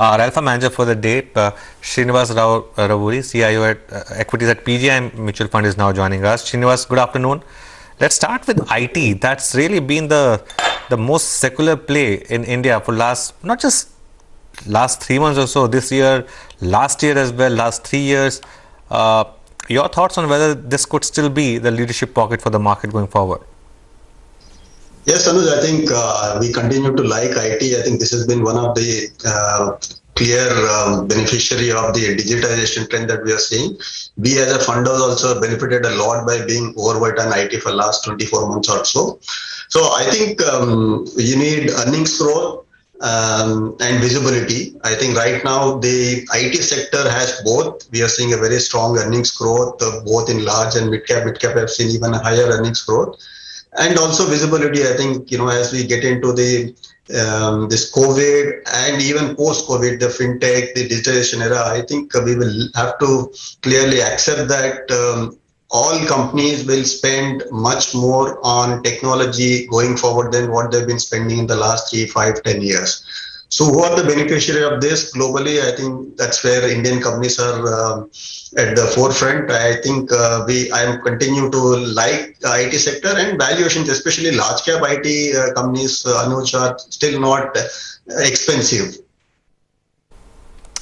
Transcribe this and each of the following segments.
our Alpha Manager for the day, Srinivas Rao Ravuri, CIO at Equities at PGI Mutual Fund, is now joining us. Srinivas, good afternoon. Let's start with IT. That's really been the most secular play in India for not just last 3 months or so, this year, last year as well, last 3 years. Your thoughts on whether this could still be the leadership pocket for the market going forward? Yes, Anuj, I think we continue to like IT. I think this has been one of the clear beneficiary of the digitization trend that we are seeing. We as a fund has also benefited a lot by being overweight on IT for last 24 months or so. So I think you need earnings growth and visibility. I think right now the IT sector has both. We are seeing a very strong earnings growth, both in large and mid-cap. Mid-cap have seen even a higher earnings growth. And also visibility, I think, as we get into the this COVID and even post-COVID, the fintech, the digitization era, I think we will have to clearly accept that all companies will spend much more on technology going forward than what they've been spending in the last 3, 5, 10 years. So who are the beneficiary of this globally? I think that's where Indian companies are at the forefront. I think I am continue to like the IT sector, and valuations, especially large cap IT companies, Anuj, are still not expensive.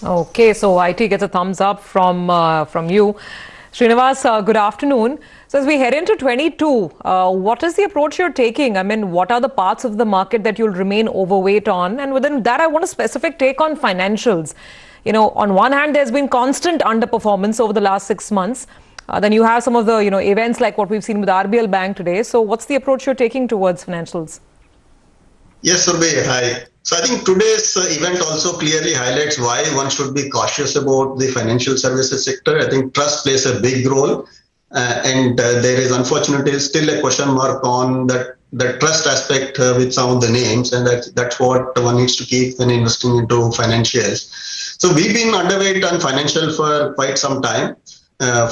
Okay, so IT gets a thumbs up from you. Srinivas, good afternoon. So as we head into 22, what is the approach you're taking? I mean, what are the parts of the market that you'll remain overweight on? And within that, I want a specific take on financials. On one hand, there's been constant underperformance over the last 6 months. Then you have some of the, events like what we've seen with RBL Bank today. So what's the approach you're taking towards financials? Yes, Surabhi. Hi. So I think today's event also clearly highlights why one should be cautious about the financial services sector. I think trust plays a big role. And there is unfortunately still a question mark on the trust aspect with some of the names, and that's what one needs to keep when investing into financials. So we've been underweight on financial for quite some time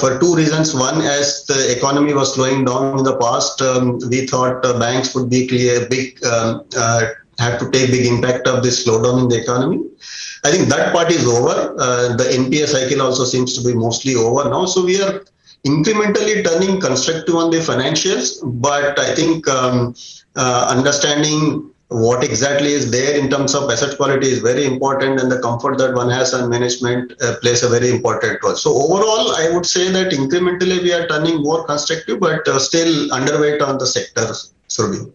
for two reasons. One, as the economy was slowing down in the past, we thought banks would be have to take big impact of this slowdown in the economy. I think that part is over. The NPA cycle also seems to be mostly over now. So we are incrementally turning constructive on the financials, but I think understanding what exactly is there in terms of asset quality is very important, and the comfort that one has on management plays a very important role. So overall, I would say that incrementally we are turning more constructive, but still underweight on the sector, Surabhi.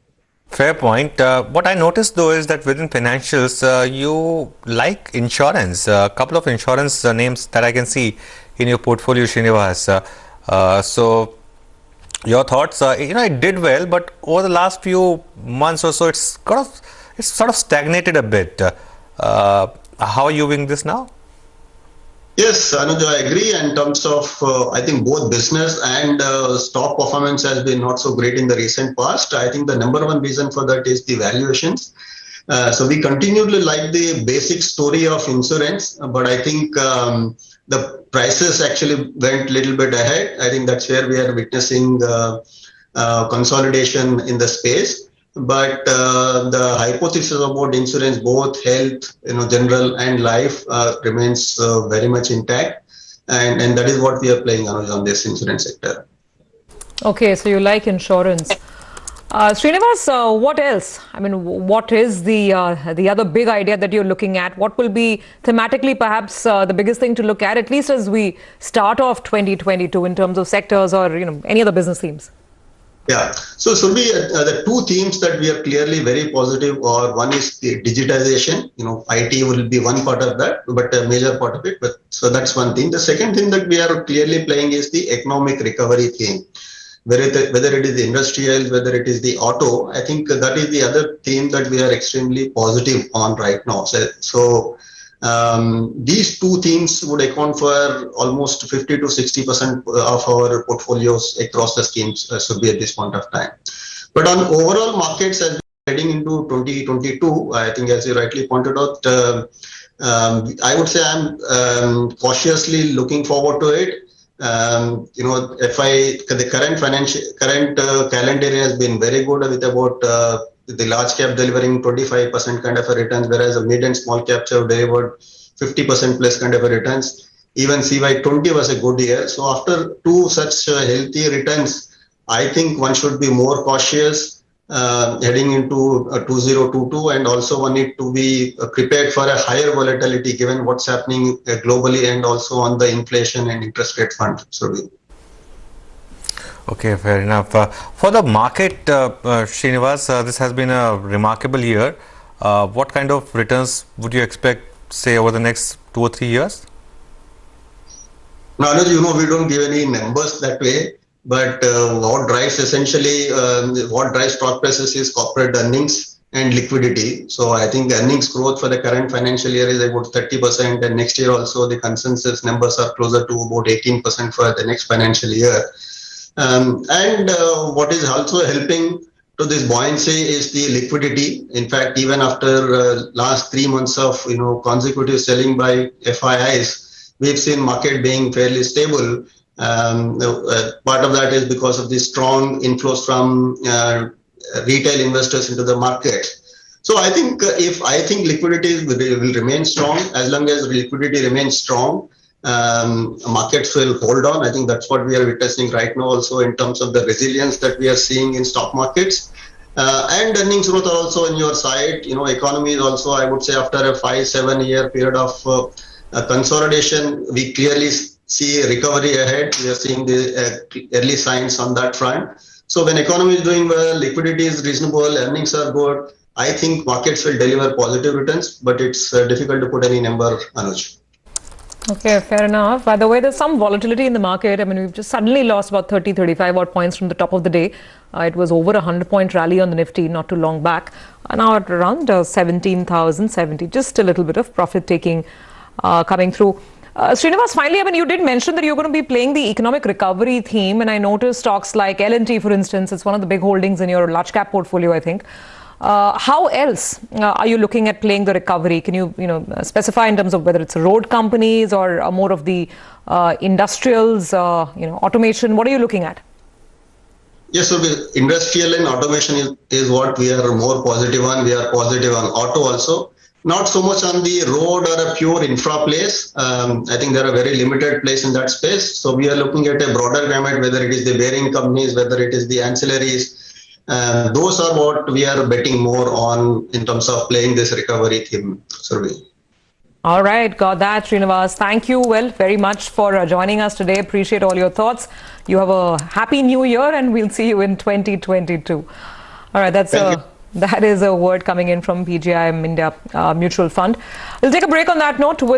Fair point. What I noticed though is that within financials, you like insurance. A couple of insurance names that I can see in your portfolio, Srinivas. So your thoughts? It did well, but over the last few months or so, it's sort of stagnated a bit. How are you viewing this now? Yes, Anuj, I agree. In terms of, I think both business and stock performance has been not so great in the recent past. I think the number one reason for that is the valuations. So we continue to like the basic story of insurance, but I think the prices actually went a little bit ahead. I think that's where we are witnessing consolidation in the space. But the hypothesis about insurance, both health, general and life, remains very much intact, and that is what we are playing on this insurance sector. Okay, so you like insurance. Srinivas, what else? I mean, what is the other big idea that you're looking at? What will be thematically perhaps the biggest thing to look at least as we start off 2022 in terms of sectors or any other business themes? Yeah, so Surabhi, the two themes that we are clearly very positive are, one is the digitization. IT will be one part of that, but a major part of it. But so that's one thing. The second thing that we are clearly playing is the economic recovery theme. Whether it is the industrial, whether it is the auto, I think that is the other theme that we are extremely positive on right now. So these two themes would account for almost 50 to 60% of our portfolios across the schemes should be at this point of time. But on overall markets, as we're heading into 2022, I think as you rightly pointed out, I would say I'm cautiously looking forward to it. The current calendar year has been very good with about the large cap delivering 25% kind of a returns, whereas the mid and small caps have delivered 50% plus kind of a returns. Even CY20 was a good year. So after two such healthy returns, I think one should be more cautious heading into 2022, and also one need to be prepared for a higher volatility given what's happening globally and also on the inflation and interest rate front. So Okay, fair enough. For the market, Srinivas, this has been a remarkable year. What kind of returns would you expect, say, over the next 2 or 3 years? Now, Anuj, we don't give any numbers that way, but what drives essentially, what drives stock prices is corporate earnings and liquidity. So I think earnings growth for the current financial year is about 30%, and next year also the consensus numbers are closer to about 18% for the next financial year. And what is also helping to this buoyancy is the liquidity. In fact, even after last 3 months of consecutive selling by FIIs, we've seen market being fairly stable. Part of that is because of the strong inflows from retail investors into the market. So I think liquidity will remain strong. As long as liquidity remains strong, markets will hold on. I think that's what we are witnessing right now also in terms of the resilience that we are seeing in stock markets. And earnings growth are also on your side. Economy is also, I would say, after a 5-7 year period of consolidation, we clearly see a recovery ahead. We are seeing the early signs on that front. So when economy is doing well, liquidity is reasonable, earnings are good, I think markets will deliver positive returns, but it's difficult to put any number, Anuj. Okay, fair enough. By the way, there's some volatility in the market. I mean, we've just suddenly lost about 30, 35 odd points from the top of the day. It was over 100-point rally on the Nifty not too long back. Now at around 17,070, just a little bit of profit taking coming through. Srinivas, finally, I mean, you did mention that you're going to be playing the economic recovery theme, and I noticed stocks like L&T, for instance, it's one of the big holdings in your large cap portfolio, I think. How else are you looking at playing the recovery? Can you, specify in terms of whether it's road companies or more of the industrials, automation? What are you looking at? Yes, so the industrial and automation is what we are more positive on. We are positive on auto also. Not so much on the road or a pure infra place. I think there are very limited place in that space. So we are looking at a broader gamut, whether it is the bearing companies, whether it is the ancillaries. Those are what we are betting more on in terms of playing this recovery theme, Survey. All right, got that, Srinivas. Thank you very much for joining us today. Appreciate all your thoughts. You have a happy new year, and we'll see you in 2022. All right, that is a word coming in from PGIM India Mutual Fund. We'll take a break on that note with